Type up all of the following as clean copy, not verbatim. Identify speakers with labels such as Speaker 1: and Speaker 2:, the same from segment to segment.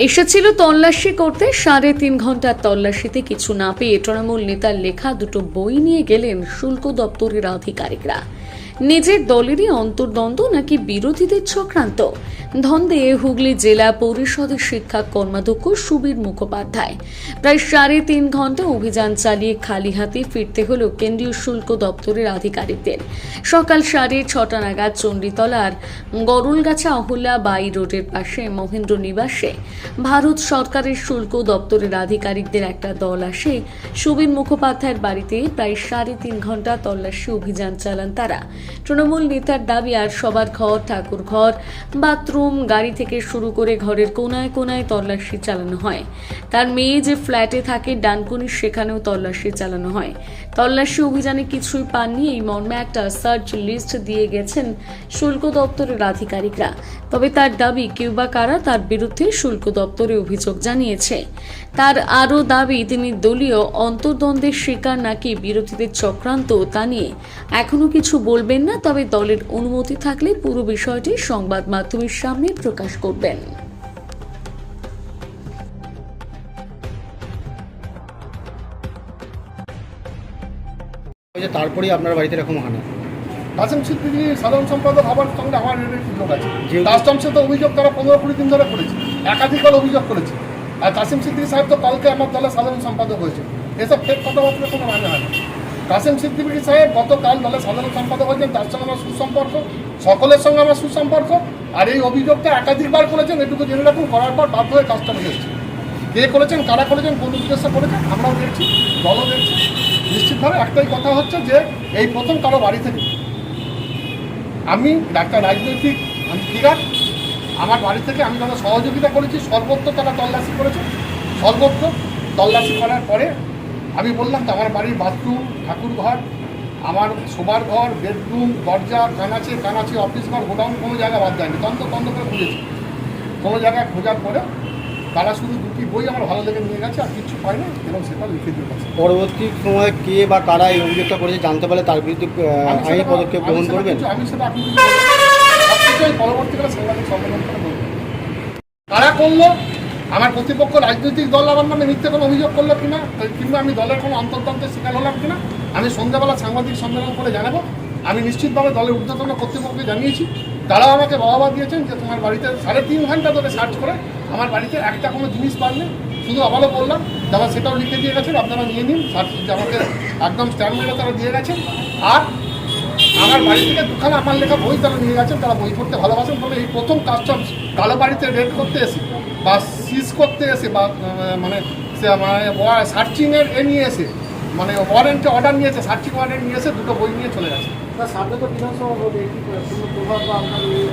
Speaker 1: এসেছিল তল্লাশি করতে 3.5 ঘন্টার তল্লাশিতে কিছু না পেয়ে তৃণমূল নেতার লেখা দুটো বই নিয়ে গেলেন শুল্ক দপ্তরের আধিকারিকরা। নিজের দলেরই অন্তর্দ্বন্দ্ব নাকি বিরোধীদের চক্রান্ত? ধন্দে হুগলি জেলা পরিষদের শিক্ষা কর্মাধ্যক্ষ সুবীর মুখোপাধ্যায়। প্রায় 3.5 ঘন্টা অভিযান চালিয়ে খালি হাতে ফিরতে হলো কেন্দ্রীয় শুল্ক দপ্তরের আধিকারিকদের। সকাল 6:30 নাগাদ চণ্ডীতলার গরুলগাছা অহল্যা বাই রোডের পাশে মহেন্দ্র নিবাসে ভারত সরকারের শুল্ক দপ্তরের আধিকারিকদের একটা দল আসে সুবীর মুখোপাধ্যায়ের বাড়িতে। প্রায় 3.5 ঘন্টা তল্লাশি অভিযান চালান তারা। তৃণমূল নেতার দাবি, আর সবার ঘর, ঠাকুর ঘর, বাথরুম, গাড়ি থেকে শুরু করে ঘরের কোনায় কোনায় তল্লাশি চালানো হয়। তার মেয়ে যে ফ্ল্যাটে থাকে ডানকুনি, সেখানেও তল্লাশি চালানো হয়। তল্লাশি অভিযানে কিছুই পাননি এই মর্মে একটা সার্চ লিস্ট দিয়ে গেছেন শুল্ক দপ্তরের আধিকারিকরা। তবে তার দাবি, কেউ বা কারা তার বিরুদ্ধে শুল্ক দপ্তরে অভিযোগ জানিয়েছে। তার আরও দাবি, তিনি দলীয় অন্তর্দ্বন্দ্বের শিকার নাকি বিরোধীদের চক্রান্ত তা নিয়ে এখনো কিছু বলবেন না, তবে দলের অনুমতি থাকলে পুরো বিষয়টি সংবাদ মাধ্যমের সামনে প্রকাশ করবেন।
Speaker 2: তারপরেই আপনার বাড়িতে এরকম হানা।
Speaker 3: কাসেম সিদ্দিকী সাধারণ সম্পাদক হওয়ার সঙ্গে আমার যোগ আছে। কাস্টমসে তো অভিযোগ তারা 15-20 দিন ধরে করেছে, একাধিকবার অভিযোগ করেছে। আর কাসেম সিদ্দিকী সাহেব তো কালকে আমার দলের সাধারণ সম্পাদক হয়েছে। এসব ফেক কথাবার্তা কোনো মানে হয় না। কাসেম সিদ্দিকী সাহেব গতকাল দলের সাধারণ সম্পাদক হয়েছেন, তার সঙ্গে আমার সুসম্পর্ক, সকলের সঙ্গে আমার সুসম্পর্ক। আর এই অভিযোগটা একাধিকবার করেছেন, এটুকু জেনে রাখুন। করার পর বাধ্য হয়ে কাস্টমে এসেছে। কে করেছেন, কারা করেছেন, কোন উদ্দেশ্যে করেছেন আমরাও দেখছি, দলও দেখছি। নিশ্চিতভাবে একটাই কথা হচ্ছে যে এই প্রথম কারো বাড়ি থেকে আমি একটা রাজনৈতিক ফিগার, আমার বাড়ি থেকে আমি তাদের সহযোগিতা করেছি, সর্বত্র তারা তল্লাশি করেছে। সর্বত্র তল্লাশি করার পরে আমি বললাম তো আমার বাড়ির বাথরুম, ঠাকুর ঘর, আমার শোবার ঘর, বেডরুম, দরজা, কানাচি, অফিস ঘর, গোডাউন, কোনো জায়গা বাদ যায়নি। তন্ত্র করে খুঁজেছি, কোনো জায়গায় খোঁজার পরে তারা শুধু দুটি বই আমার ভালো লেগে নিয়ে গেছে, আর কিছু পায়নি এবং সেটা লিখে দিয়ে গেছে।
Speaker 2: পরবর্তী সময়ে কে বা কারা এই অভিযোগটা করেছে জানতে পারলে তার বিরুদ্ধে আইনি পদক্ষেপ গ্রহণ করবেন?
Speaker 3: আমি সেটা আপনি সবকিছুই পরবর্তীকালে সাংবাদিক সম্মেলন করে বলবো। কারা করলো, আমার প্রতিপক্ষ রাজনৈতিক দল আমার নামে মিথ্যে কোনো অভিযোগ করলো কিনা, কিংবা আমি দলের কোনো অন্তর্দ্বন্দ্বের শিকার হলাম কিনা, আমি সন্ধ্যাবেলা সাংবাদিক সম্মেলন করে জানাবো। আমি নিশ্চিতভাবে দলের ঊর্ধ্বতন কর্তৃপক্ষকে জানিয়েছি, তারাও আমাকে বাহবা দিয়েছেন যে তোমার বাড়িতে 3.5 ঘন্টা ধরে সার্চ করে আমার বাড়িতে একটা কোনো জিনিস পাননি। শুধু আবারও বললাম, যারা সেটাও লিখে দিয়ে গেছেন, আপনারা নিয়ে নিন। আমাকে একদম স্ট্যাম্প মেরে তারা দিয়ে গেছেন। আর আমার বাড়ি থেকে দুখানা আমার লেখা বই তারা নিয়ে গেছেন, তারা বই পড়তে ভালোবাসেন। তবে এই প্রথম কাস্টমস কালো বাড়িতে রেড করতে এসে বা সিজ করতে এসে বা মানে সার্চিংয়ের নিয়ে এসে, মানে ওয়ারেন্টে অর্ডার নিয়েছে, সার্চিং ওয়ারেন্ট নিয়ে এসে দুটো বই নিয়ে চলে গেছে।
Speaker 2: সামনে তো বিধানসভা হবে,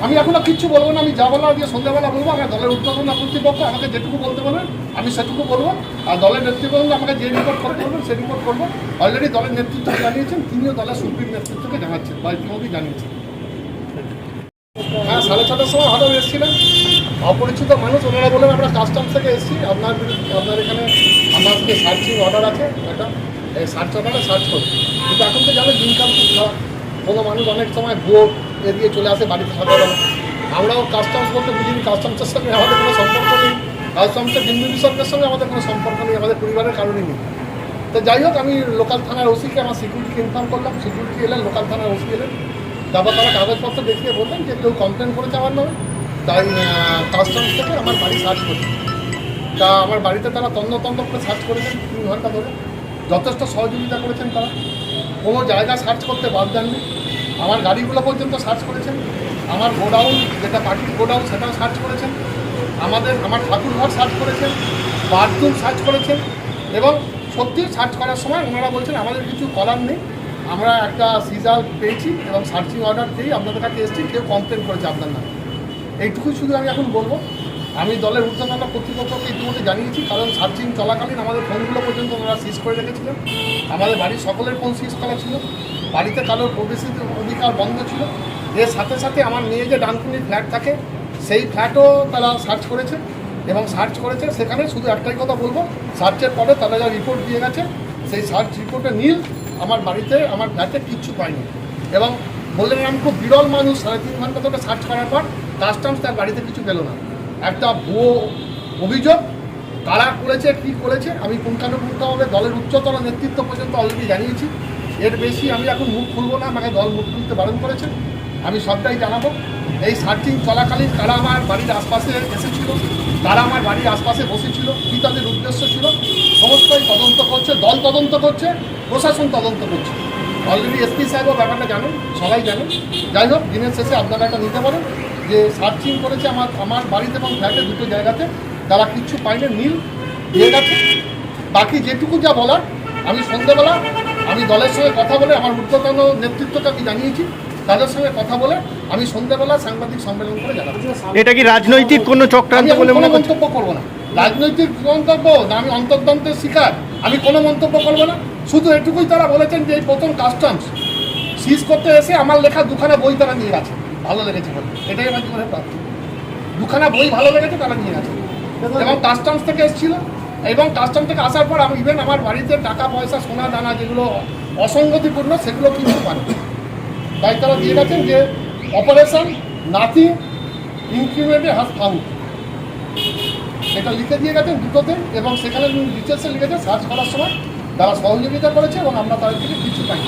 Speaker 3: আমি এখনো কিচ্ছু বলবো না। আমি যা বলা দিয়ে সন্ধ্যাবেলা বলবো। আমার দলের ঊর্ধ্বতন কর্তৃপক্ষ আমাকে যেটুকু বলতে বলবেন আমি সেটুকু বলবো। আর দলের নেতৃবৃন্দ আমাকে যে রিপোর্ট করতে বলবেন সেই রিপোর্ট করবো। অলরেডি দলের নেতৃত্ব জানিয়েছেন, তিনিও দলের সুপ্রিম নেতৃত্বকে জানাচ্ছেন বা ইতিমধ্যেই জানিয়েছেন। হ্যাঁ, 6:30টার সময় হঠাৎ এসেছিলেন অপরিচিত মানুষ। ওনারা বলেন আমরা কাস্টমস থেকে এসেছি, আপনার এখানে আমাকে সার্চিং অর্ডার আছে, একটা এই সার্চ অর্ডারে সার্চ করুন। কিন্তু এখন তো জানো দিনকাল খুব খারাপ। কোনো মানুষ অনেক সময় ভুয়ো এড়িয়ে চলে আসে বাড়িতে সকালবেলা। আমরাও কাস্টমস বলতে বুঝিনি, কাস্টমসের সঙ্গে আমাদের কোনো সম্পর্ক নেই, কাস্টমসের বিন্দু বিসর্গের সঙ্গে আমাদের কোনো সম্পর্ক নেই, আমাদের পরিবারের কারণেই নেই। তো যাই হোক, আমি লোকাল থানার ওসিকে আমার সিকিউরিটিকে ইনফর্ম করলাম। সিকিউরিটি এলেন, লোকাল থানার ওসি এলেন। তারপর তারা কাগজপত্র দেখিয়ে বললেন যে কেউ কমপ্লেন করেছে আমার নামে, তাই কাস্টমস থেকে আমার বাড়ি সার্চ করছে। তা আমার বাড়িতে তারা তন্ন করে সার্চ করেছেন 3 ঘন্টা ধরে। যথেষ্ট সহযোগিতা করেছেন তারা, কোনো জায়গা সার্চ করতে বাদ দেননি। আমার গাড়িগুলো পর্যন্ত সার্চ করেছেন, আমার গোডাউন, যেটা পার্টির গোডাউন, সেটাও সার্চ করেছেন, আমার ঠাকুর ঘর সার্চ করেছেন, বাথরুম সার্চ করেছেন। এবং সত্যি সার্চ করার সময় ওনারা বলছেন আমাদের কিছু করার নেই, আমরা একটা সিজার পেয়েছি এবং সার্চিং অর্ডার দিয়েই আপনাদের কাছে এসেছি, কেউ কমপ্লেন করেছে আপনার নামে। এইটুকুই শুধু আমি এখন বলবো। আমি দলের ঊর্ধ্বতন কর্তৃপক্ষকে ইতিমধ্যে জানিয়েছি, কারণ সার্চিং চলাকালীন আমাদের ফোনগুলো পর্যন্ত ওনারা সিজ করে রেখেছিলেন। আমাদের বাড়ির সকলের ফোন সিজ করা ছিল, বাড়িতে কারোর প্রবেশের অধিকার বন্ধ ছিল। এর সাথে সাথে আমার মেয়ে যে ডানকুনির ফ্ল্যাট থাকে, সেই ফ্ল্যাটও তারা সার্চ করেছে এবং সার্চ করেছে। সেখানে শুধু একটাই কথা বলবো, সার্চের পরে তারা যা রিপোর্ট দিয়ে গেছে, সেই সার্চ রিপোর্টে নীল, আমার বাড়িতে, আমার ফ্ল্যাটে কিচ্ছু পাইনি। এবং বললেন আমি খুব বিরল মানুষ, 3.5 ঘন্টা ধরে সার্চ করার পর কাস্টমস তার বাড়িতে কিছু পেল না। একটা ভুয়ো অভিযোগ কারা করেছে কী করেছে আমি পুঙ্খানুপুঙ্খভাবে দলের উচ্চতর নেতৃত্ব পর্যন্ত অলরেডি জানিয়েছি। এর বেশি আমি এখন মুখ খুলব না, আমাকে দল মুখ খুলতে বারণ করেছে। আমি সবটাই জানাবো। এই সার্চিং চলাকালীন কারা আমার বাড়ির আশপাশে এসেছিল, তারা আমার বাড়ির আশপাশে বসেছিল, কী তাদের উদ্দেশ্য ছিল, সমস্তই তদন্ত করছে, দল তদন্ত করছে, প্রশাসন তদন্ত করছে। অলরেডি এসপি সাহেবও ব্যাপারটা জানেন, সবাই জানেন। যাই হোক, দিনের শেষে আপনারা একটা নিতে পারেন যে সার্চিং করেছে আমার বাড়িতে এবং ফ্ল্যাটে দুটো জায়গাতে, তারা কিচ্ছু পাইনি, নীল দিয়ে গেছে। বাকি যেটুকু যা বলার আমি সন্ধ্যেবেলা আমি দলের সঙ্গে কথা বলে আমার ঊর্ধ্বতন নেতৃত্বকে আমি জানিয়েছি, তাদের সঙ্গে কথা বলে আমি সন্ধ্যেবেলা সাংবাদিক সম্মেলন করে জানাবো।
Speaker 2: এটা কি রাজনৈতিক কোনো চক্রান্ত বলে মনে করছেন?
Speaker 3: মন্তব্য করবো না, রাজনৈতিক মন্তব্য না, আমি অন্তর্দ্বন্দ্বের শিকার, আমি কোনো মন্তব্য করবো না। শুধু এটুকুই তারা বলেছেন যে এই প্রথম কাস্টমস সিজ করতে এসে আমার লেখা দুখানা বই তারা নিয়ে গেছে, ভালো লেগেছে বলে, এটাই আমার জীবনের প্রাপ্তি। দুখানা বই ভালো লেগেছে, তারা নিয়ে গেছে এবং কাস্টমস থেকে এসেছিল। এবং কাস্টম থেকে আসার পর আমি ইভেন আমার বাড়িতে টাকা পয়সা সোনা দানা যেগুলো অসঙ্গতিপূর্ণ সেগুলো কিন্তু পান, তাই তারা দিয়ে গেছেন যে অপারেশন নাথিং ইনক্রিমেন্টে হ্যাজ ফাউন্ড, এটা লিখে দিয়ে গেছেন দুটোতে। এবং সেখানে ডিটেলসে লিখেছে সার্চ করার সময় তারা সহযোগিতা করেছে এবং আমরা তাদের থেকে কিছু পাই।